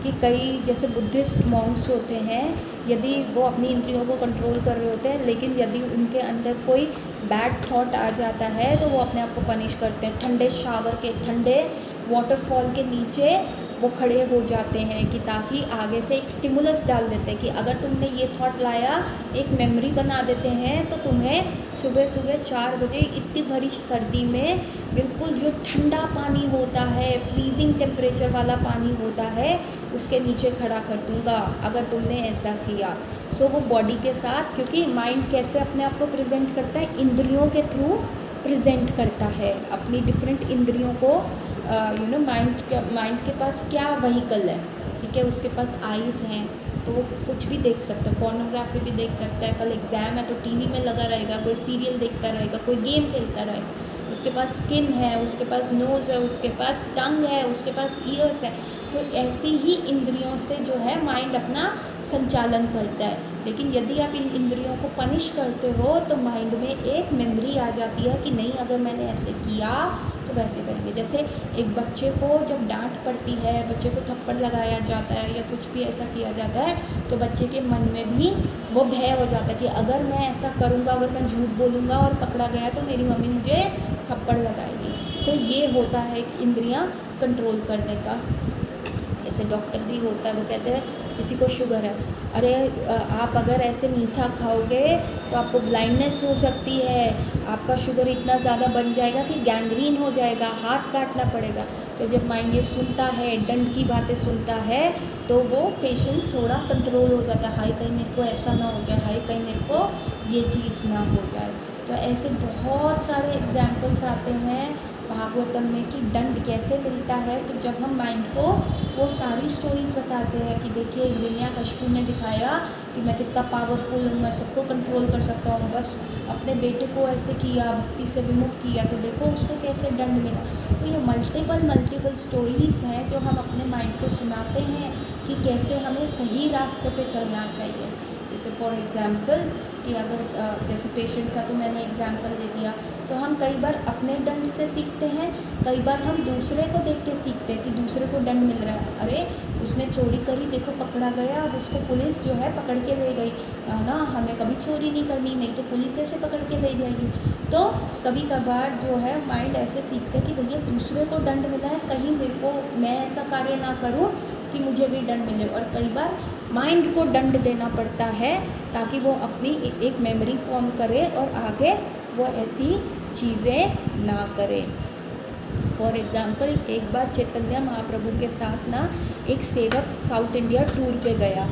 कि कई जैसे बुद्धिस्ट मॉन्क्स होते हैं, यदि वो अपनी इंद्रियों को कंट्रोल कर रहे होते हैं, लेकिन यदि उनके अंदर कोई बैड थॉट आ जाता है तो वो अपने आप को पनिश करते हैं। ठंडे वाटरफॉल के नीचे वो खड़े हो जाते हैं कि ताकि आगे से एक स्टिमुलस डाल देते हैं कि अगर तुमने ये थॉट लाया, एक मेमोरी बना देते हैं, तो तुम्हें सुबह सुबह 4 बजे इतनी भरी सर्दी में बिल्कुल जो ठंडा पानी होता है, फ्रीजिंग टेम्परेचर वाला पानी होता है, उसके नीचे खड़ा कर दूँगा अगर तुमने ऐसा किया। सो वो बॉडी के साथ, क्योंकि माइंड कैसे अपने आप को प्रेजेंट करता है, इंद्रियों के थ्रू प्रेजेंट करता है अपनी डिफरेंट इंद्रियों को। माइंड के पास क्या व्हीकल है, ठीक है, उसके पास आइज़ हैं तो वो कुछ भी देख सकता है, पोर्नोग्राफी भी देख सकता है, कल एग्ज़ाम है तो टीवी में लगा रहेगा, कोई सीरियल देखता रहेगा, कोई गेम खेलता रहेगा। उसके पास स्किन है, उसके पास नोज़ है, उसके पास टंग है, उसके पास ईयर्स है। तो ऐसी ही इंद्रियों से जो है माइंड अपना संचालन करता है। लेकिन यदि आप इन इंद्रियों को पनिश करते हो तो माइंड में एक मेमोरी आ जाती है कि नहीं, अगर मैंने ऐसे किया तो वैसे करेंगे। जैसे एक बच्चे को जब डांट पड़ती है, बच्चे को थप्पड़ लगाया जाता है या कुछ भी ऐसा किया जाता है, तो बच्चे के मन में भी वो भय हो जाता है कि अगर मैं ऐसा करूँगा, अगर मैं झूठ बोलूँगा और पकड़ा गया तो मेरी मम्मी मुझे थप्पड़ लगाएगी। सो ये होता है कि इंद्रियाँ कंट्रोल करने का। जैसे डॉक्टर भी होता है, वो कहते हैं किसी को शुगर है, अरे आप अगर ऐसे मीठा खाओगे तो आपको ब्लाइंडनेस हो सकती है, आपका शुगर इतना ज़्यादा बन जाएगा कि गैंग्रीन हो जाएगा, हाथ काटना पड़ेगा। तो जब माइंड ये सुनता है, दंड की बातें सुनता है, तो वो पेशेंट थोड़ा कंट्रोल हो जाता है, हाय कहीं मेरे को ऐसा ना हो जाए, हाय कहीं मेरे को ये चीज़ ना हो जाए। तो ऐसे बहुत सारे एग्जाम्पल्स आते हैं भागवतम में कि दंड कैसे मिलता है, तो जब हम माइंड को वो सारी स्टोरीज़ बताते हैं कि देखिए हिरण्यकशिपु ने दिखाया कि मैं कितना पावरफुल हूँ, मैं सबको कंट्रोल कर सकता हूँ, बस अपने बेटे को ऐसे किया, भक्ति से विमुख किया, तो देखो उसको कैसे दंड मिला। तो ये मल्टीपल स्टोरीज़ हैं जो हम अपने माइंड को सुनाते हैं कि कैसे हमें सही रास्ते पे चलना चाहिए। जैसे फॉर एग्ज़ाम्पल कि अगर जैसे पेशेंट का तो मैंने एग्ज़ाम्पल दे दिया, तो हम कई बार अपने दंड से सीखते हैं, कई बार हम दूसरे को देख के सीखते हैं कि दूसरे को दंड मिल रहा है, अरे उसने चोरी करी, देखो पकड़ा गया, अब उसको पुलिस जो है पकड़ के ले गई ना, हमें कभी चोरी नहीं करनी, नहीं तो पुलिस ऐसे पकड़ के ले जाएगी। तो कभी कभार जो है माइंड ऐसे सीखते हैं कि भैया दूसरे को दंड मिला है, कहीं मेरे को मैं ऐसा कार्य ना करूँ कि मुझे भी दंड मिले। और कई बार माइंड को दंड देना पड़ता है ताकि वो अपनी एक मेमोरी फॉर्म करे और आगे वो ऐसी चीज़ें ना करे। फॉर एग्ज़ाम्पल एक बार चैतन्य महाप्रभु के साथ ना एक सेवक साउथ इंडिया टूर पे गया।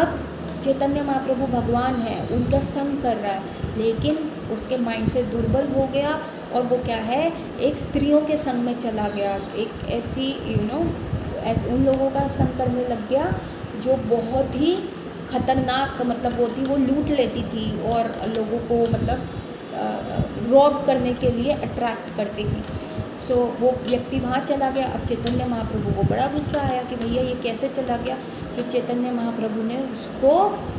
अब चैतन्य महाप्रभु भगवान है, उनका संग कर रहा है, लेकिन उसके माइंड से दुर्बल हो गया और वो क्या है, एक स्त्रियों के संग में चला गया, एक ऐसी ऐसे उन लोगों का संग करने लग गया जो बहुत ही ख़तरनाक मतलब वो थी, वो लूट लेती थी और लोगों को मतलब रॉब करने के लिए अट्रैक्ट करती थी। सो वो व्यक्ति वहाँ चला गया। अब चैतन्य महाप्रभु को बड़ा गुस्सा आया कि भैया ये कैसे चला गया। फिर चैतन्य महाप्रभु ने उसको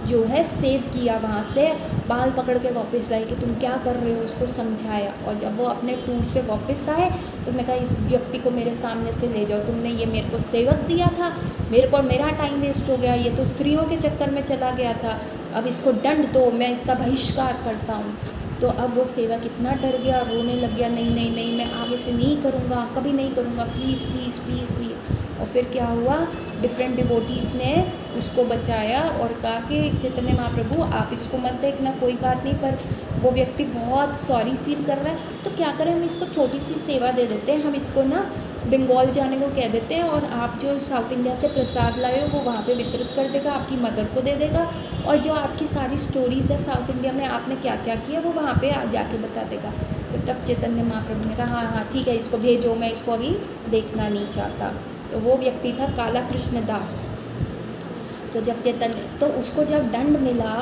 जो है सेव किया, वहाँ से बाल पकड़ के वापस लाए कि तुम क्या कर रहे हो, उसको समझाया। और जब वो अपने टूर से वापस आए तो मैं कहा इस व्यक्ति को मेरे सामने से ले जाओ, तुमने ये मेरे को सेवक दिया था, मेरे को मेरा टाइम वेस्ट हो गया, ये तो स्त्रियों के चक्कर में चला गया था, अब इसको दंड दो, मैं इसका बहिष्कार करता हूँ। तो अब वो सेवक इतना डर गया, रोने लग गया, नहीं नहीं नहीं मैं आगे से नहीं करूँगा, कभी नहीं करूँगा, प्लीज़ प्लीज़ प्लीज़ प्लीज़। और फिर क्या हुआ, डिफरेंट डिवोटीज़ ने उसको बचाया और कहा कि चैतन्य महाप्रभु आप इसको मत देखना, कोई बात नहीं। पर वो व्यक्ति बहुत सॉरी फील कर रहा है, तो क्या करें, हम इसको छोटी सी सेवा दे देते हैं, हम इसको ना बंगाल जाने को कह देते हैं और आप जो साउथ इंडिया से प्रसाद लाए हो वो वहाँ पे वितरित कर देगा, आपकी मदर को दे देगा, और जो आपकी सारी स्टोरीज़ है साउथ इंडिया में आपने क्या क्या किया वो वहाँ पे जाके बता देगा। तो तब चैतन्य महाप्रभु ने कहा हाँ हाँ ठीक है, इसको भेजो, मैं इसको अभी देखना नहीं चाहता। तो वो व्यक्ति था काला कृष्ण दास। तो जब चैतन्य तो उसको जब दंड मिला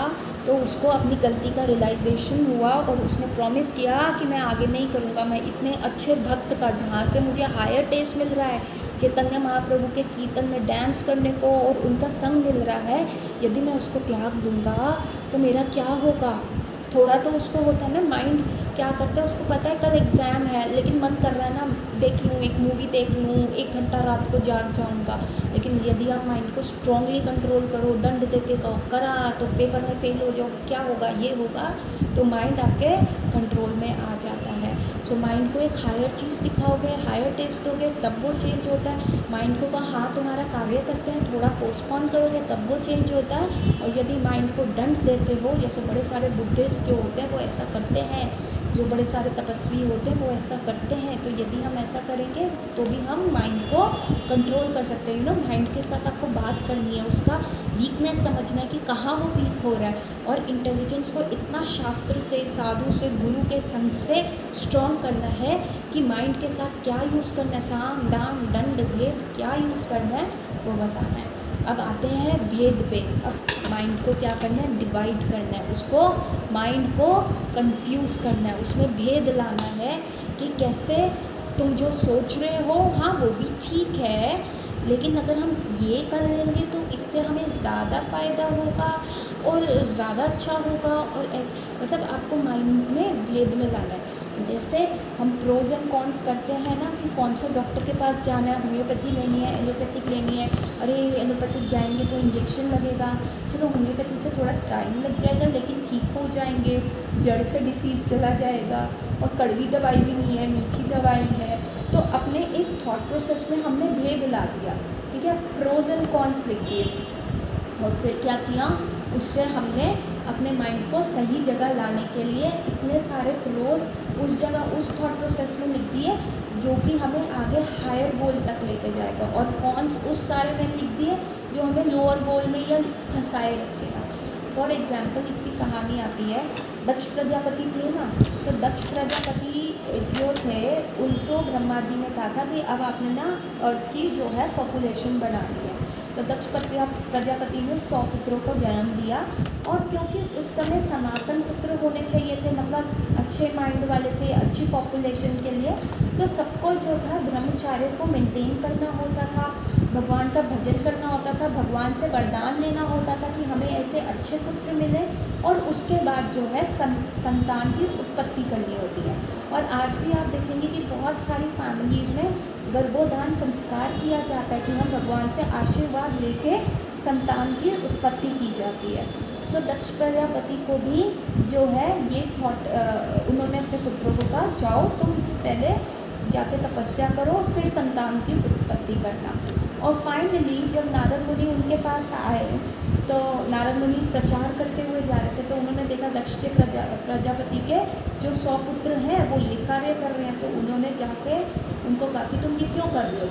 तो उसको अपनी गलती का रियलाइजेशन हुआ और उसने प्रॉमिस किया कि मैं आगे नहीं करूँगा, मैं इतने अच्छे भक्त का जहाँ से मुझे हायर टेस्ट मिल रहा है, चैतन्य महाप्रभु के कीर्तन में डांस करने को और उनका संग मिल रहा है, यदि मैं उसको त्याग दूँगा तो मेरा क्या होगा। थोड़ा तो उसको होता है ना, माइंड क्या करता है, उसको पता है कल एग्ज़ाम है लेकिन मन कर रहा है ना देख लूँ, एक मूवी देख लूँ, 1 घंटा रात को जाग जाऊँगा। लेकिन यदि आप माइंड को स्ट्रांगली कंट्रोल करो, दंड दे के करा तो पेपर में फेल हो जाओ, क्या होगा, ये होगा, तो माइंड आपके कंट्रोल में आ जाता है। सो माइंड को एक हायर चीज़ दिखाओगे, हायर टेस्ट दोगे, तब वो चेंज होता है। माइंड को कहा हाँ तुम्हारा कार्य करते हैं, थोड़ा पोस्टपोन करोगे तब वो चेंज होता है। और यदि माइंड को दंड देते हो, जैसे बड़े सारे बुद्धिस्ट जो होते हैं वो ऐसा करते हैं, जो बड़े सारे तपस्वी होते हैं वो ऐसा करते हैं, तो यदि हम ऐसा करेंगे तो भी हम माइंड को कंट्रोल कर सकते हैं। माइंड के साथ आपको बात करनी है, उसका वीकनेस समझना है कि कहाँ वो वीक हो रहा है, और इंटेलिजेंस को इतना शास्त्र से, साधु से, गुरु के संग से स्ट्रॉन्ग करना है कि माइंड के साथ क्या यूज़ करना है, साम दाम दंड भेद क्या यूज़ करना है वो बताना है। अब आते हैं भेद पे। अब माइंड को क्या करना है, डिवाइड करना है, उसको माइंड को कंफ्यूज करना है, उसमें भेद लाना है कि कैसे तुम जो सोच रहे हो हाँ वो भी ठीक है, लेकिन अगर हम ये कर लेंगे तो इससे हमें ज़्यादा फ़ायदा होगा और ज़्यादा अच्छा होगा, और ऐसे मतलब आपको माइंड में भेद में लाना है। जैसे हम प्रोज एंड कॉन्स करते हैं ना कि कौन सा डॉक्टर के पास जाना है, होम्योपैथी लेनी है, एलोपैथिक लेनी है, अरे एलोपैथिक जाएंगे तो इंजेक्शन लगेगा, चलो होम्योपैथी से थोड़ा टाइम लग जाएगा लेकिन ठीक हो जाएंगे, जड़ से डिसीज़ चला जाएगा, और कड़वी दवाई भी नहीं है, मीठी दवाई है। तो अपने एक थॉट प्रोसेस में हमने भेद ला दिया, ठीक है, प्रोज एंड कॉन्स लिख दिए, और फिर क्या किया, उससे हमने अपने माइंड को सही जगह लाने के लिए इतने सारे प्रोज उस जगह उस थॉट प्रोसेस में लिख दिए जो कि हमें आगे हायर गोल तक लेके जाएगा, और कॉन्स उस सारे में लिख दिए जो हमें लोअर गोल में या फंसाए रखेगा। फॉर एग्जाम्पल इसकी कहानी आती है, दक्ष प्रजापति थे ना, तो दक्ष प्रजापति जो थे उनको ब्रह्मा जी ने कहा था कि अब आपने ना अर्थ की जो है पॉपुलेशन बढ़ानी है। तो दक्ष प्रजापति ने 100 पुत्रों को जन्म दिया, और क्योंकि उस समय सनातन पुत्र होने चाहिए थे, मतलब अच्छे माइंड वाले थे, अच्छी पॉपुलेशन के लिए, तो सबको जो था ब्रह्मचार्य को मेंटेन करना होता था, भगवान का भजन करना होता था, भगवान से वरदान लेना होता था कि हमें ऐसे अच्छे पुत्र मिले, और उसके बाद जो है संतान की उत्पत्ति करनी होती है। और आज भी आप देखेंगे कि बहुत सारी फैमिलीज़ में गर्भोधान संस्कार किया जाता है कि हम भगवान से आशीर्वाद लेके संतान की उत्पत्ति की जाती है। सो दक्ष प्रजापति को भी जो है ये थॉट, उन्होंने अपने पुत्रों को कहा जाओ तुम पहले जाके तपस्या करो, फिर संतान की उत्पत्ति करना। और फाइनली जब नारद मुनि उनके पास आए, तो नारद मुनि प्रचार करते हुए जा रहे थे, तो उन्होंने देखा दक्ष के प्रजापति के जो 100 पुत्र हैं वो ये कार्य कर रहे हैं। तो उन्होंने जाके उनको कहा कि तुम ये क्यों कर रहे हो।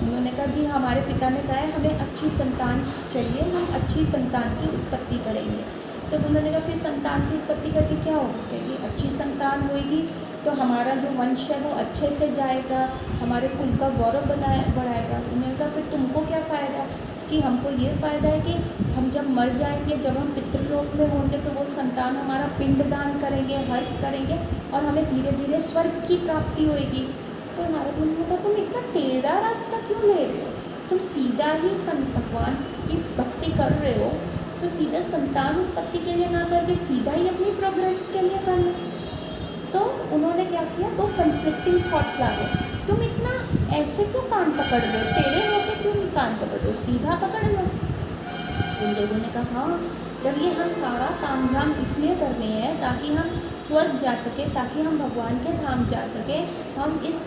उन्होंने कहा जी हमारे पिता ने कहा है हमें अच्छी संतान चाहिए, हम अच्छी संतान की उत्पत्ति करेंगे। तो उन्होंने कहा फिर संतान की उत्पत्ति करके क्या होगा, क्योंकि अच्छी संतान होगी तो हमारा जो वंश है वो अच्छे से जाएगा, हमारे कुल का गौरव बढ़ाएगा। उन्होंने कहा फिर तुमको क्या फ़ायदा। जी हमको ये फ़ायदा है कि हम जब मर जाएंगे, जब हम पितृलोक में होंगे, तो वो संतान हमारा पिंडदान करेंगे, हर्क करेंगे, और हमें धीरे धीरे स्वर्ग की प्राप्ति होएगी। तो नारद मुनि ने कहा तुम इतना टेढ़ा रास्ता क्यों ले रहे हो, तुम सीधा ही भगवान की भक्ति कर रहे हो, तो सीधा संतान उत्पत्ति के लिए ना करके सीधा ही अपनी प्रोग्रेस के लिए करना। तो उन्होंने क्या किया, तो कन्फ्लिक्टिंग थॉट्स ला गए, तुम इतना ऐसे क्यों कान पकड़ रहे हो, टेढ़े होकर क्यों कान पकड़ रहे हो, सीधा पकड़ लो। उन लोगों ने कहा हाँ, जब ये हम सारा तामझाम इसलिए कर रहे हैं ताकि हम स्वर्ग जा सके, ताकि हम भगवान के धाम जा सके, हम इस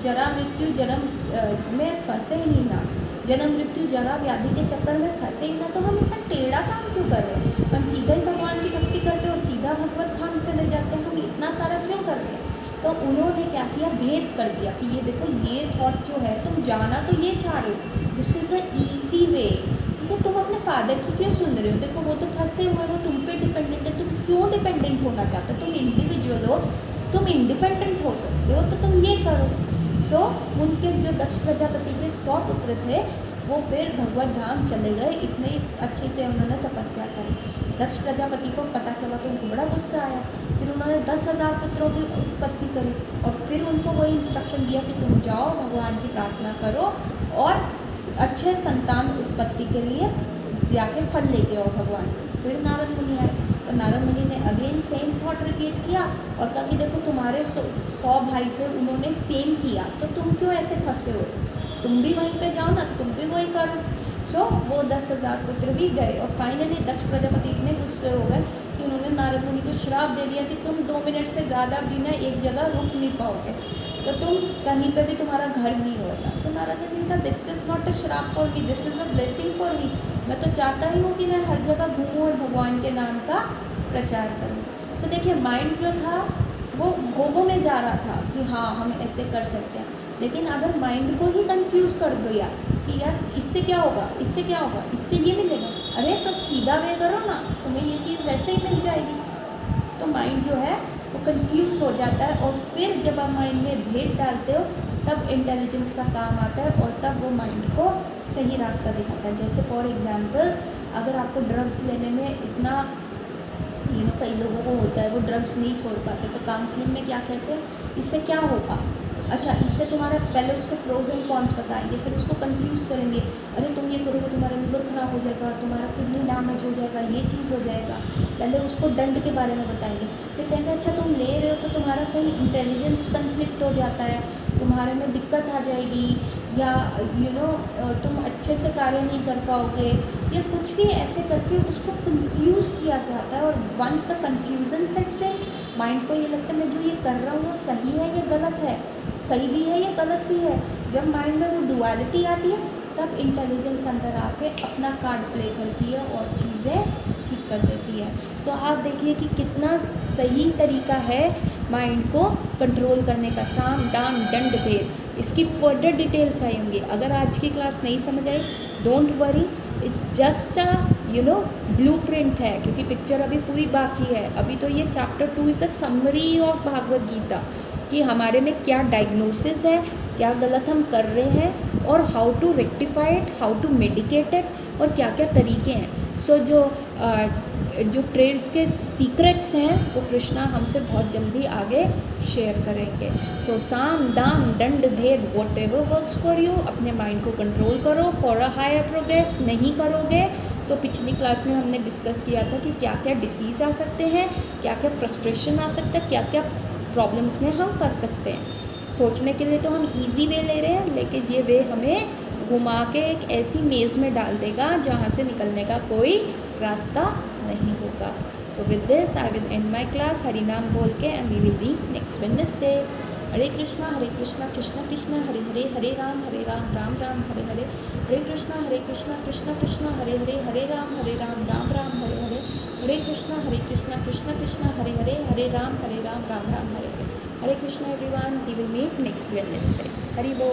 जरा मृत्यु जन्म में फंसे ही ना, जन्म मृत्यु जरा व्याधि के चक्कर में फंसे ही ना, तो हम इतना टेढ़ा काम क्यों कर रहे हैं, हम सीधा ही भगवान की भक्ति करते और सीधा भगवत धाम चले जाते हैं, हम इतना सारा क्यों कर रहे हैं। तो उन्होंने क्या किया, भेद कर दिया कि ये देखो ये थॉट जो है तुम जाना तो ये चाह रहे हो, this is a easy way, ठीक है, तुम अपने फादर की क्यों सुन रहे हो, देखो वो तो फंसे हुए, वो तुम पे डिपेंडेंट है, तुम क्यों डिपेंडेंट होना चाहते हो, तुम इंडिविजुअल हो, तुम इंडिपेंडेंट हो सकते हो, तो तुम ये करो। सो उनके जो दक्ष प्रजापति के 100 पुत्र थे वो फिर भगवत धाम चले गए, इतने अच्छे से उन्होंने तपस्या करी। दक्ष प्रजापति को पता चला तो उनको बड़ा गुस्सा आया, फिर उन्होंने 10,000 पुत्रों की उत्पत्ति करी, और फिर उनको वही इंस्ट्रक्शन दिया कि तुम जाओ भगवान की प्रार्थना करो और अच्छे संतान उत्पत्ति के लिए जाके फल लेके आओ भगवान से। फिर नारद मुनि आए, तो नारद मुनि ने अगेन सेम थॉट रिपीट किया और कहा कि देखो तुम्हारे 100 भाई थे, उन्होंने सेम किया, तो तुम क्यों ऐसे फंसे हो, तुम भी वहीं पे जाओ ना, तुम भी वही करो। सो वो 10,000 पुत्र भी गए, और फाइनली दक्ष प्रजापति इतने गुस्से हो गए कि उन्होंने नारद मुनि को श्राप दे दिया कि तुम 2 मिनट से ज़्यादा भी ना एक जगह रुक नहीं पाओगे, तो तुम कहीं पे भी तुम्हारा घर नहीं होगा। तो नारद मुनि ने कहा दिस इज़ नॉट अ श्राप for me, this is a blessing for me, मैं तो चाहता ही हूँ कि मैं हर जगह घूमूँ और भगवान के नाम का प्रचार करूँ। सो देखिए माइंड जो था वो भोगों में जा रहा था कि हाँ हम ऐसे कर सकते हैं, लेकिन अगर माइंड को ही कंफ्यूज कर दिया कि यार इससे क्या होगा, इससे क्या होगा, इससे ये मिलेगा, अरे तो सीधा वे करो ना, तुम्हें ये चीज़ वैसे ही मिल जाएगी। तो माइंड जो है वो कंफ्यूज हो जाता है, और फिर जब आप माइंड में भेद डालते हो तब इंटेलिजेंस का काम आता है, और तब वो माइंड को सही रास्ता दिखाता है। जैसे फॉर एग्जांपल अगर आपको ड्रग्स लेने में इतना कई लोगों को होता है वो ड्रग्स नहीं छोड़ पाते, तो काउंसलिंग में क्या कहते हैं, इससे क्या होगा, अच्छा इससे तुम्हारा, पहले उसके प्रोज एंड कॉन्स बताएंगे, फिर उसको कंफ्यूज करेंगे, अरे तुम ये करोगे तुम्हारा लिवर ख़राब हो जाएगा, तुम्हारा किडनी डैमेज हो जाएगा, ये चीज़ हो जाएगा, पहले उसको दंड के बारे में बताएंगे, फिर कहेंगे अच्छा तुम ले रहे हो तो तुम्हारा कहीं इंटेलिजेंस कन्फ्लिक्ट हो जाता है, तुम्हारे में दिक्कत आ जाएगी, या तुम अच्छे से कार्य नहीं कर पाओगे, या कुछ भी ऐसे करके उसको कंफ्यूज किया जाता है। और once the confusion sets in, mind को ये लगता है मैं जो ये कर रहा हूँ वो सही है या गलत है, सही भी है या गलत भी है। जब माइंड में वो डुअलिटी आती है तब इंटेलिजेंस अंदर आके अपना कार्ड प्ले करती है और चीज़ें ठीक कर देती है। सो आप देखिए कि कितना सही तरीका है माइंड को कंट्रोल करने का, साम दाम दंड भेद, इसकी फर्दर डिटेल्स आई होंगी। अगर आज की क्लास नहीं समझ I don't worry, it's just a blueprint है, क्योंकि पिक्चर अभी पूरी बाकी है। अभी तो ये chapter 2 is the summary of Bhagavad Gita, कि हमारे में क्या डायग्नोसिस है, क्या गलत हम कर रहे हैं, और how to rectify it, how to medicate it, और क्या क्या तरीके हैं। सो जो ट्रेड्स के सीक्रेट्स हैं वो कृष्णा हमसे बहुत जल्दी आगे शेयर करेंगे। सो साम दाम दंड भेद what ever works for you, अपने माइंड को कंट्रोल करो फॉर अ हायर प्रोग्रेस। नहीं करोगे तो पिछली क्लास में हमने डिस्कस किया था कि क्या क्या डिसीज़ आ सकते हैं, क्या क्या फ्रस्ट्रेशन आ सकता है, क्या क्या प्रॉब्लम्स में हम फंस सकते हैं। सोचने के लिए तो हम इजी वे ले रहे हैं, लेकिन ये वे हमें घुमा के एक ऐसी मेज़ में डाल देगा जहाँ से निकलने का कोई रास्ता नहीं होगा। So with this I will end my class Hari नाम बोल के, and we will be next Wednesday. Hare Krishna Krishna Krishna Hare Hare, Hare Ram Ram Ram Hare Hare, Hare Krishna Krishna Krishna Hare Hare, Hare Ram Ram Ram Hare Hare, Hare Krishna Krishna Krishna Hare Hare, Hare Ram Ram Ram Hare Hare. Hare Krishna everyone, we will meet next Wednesday. Hari बोल।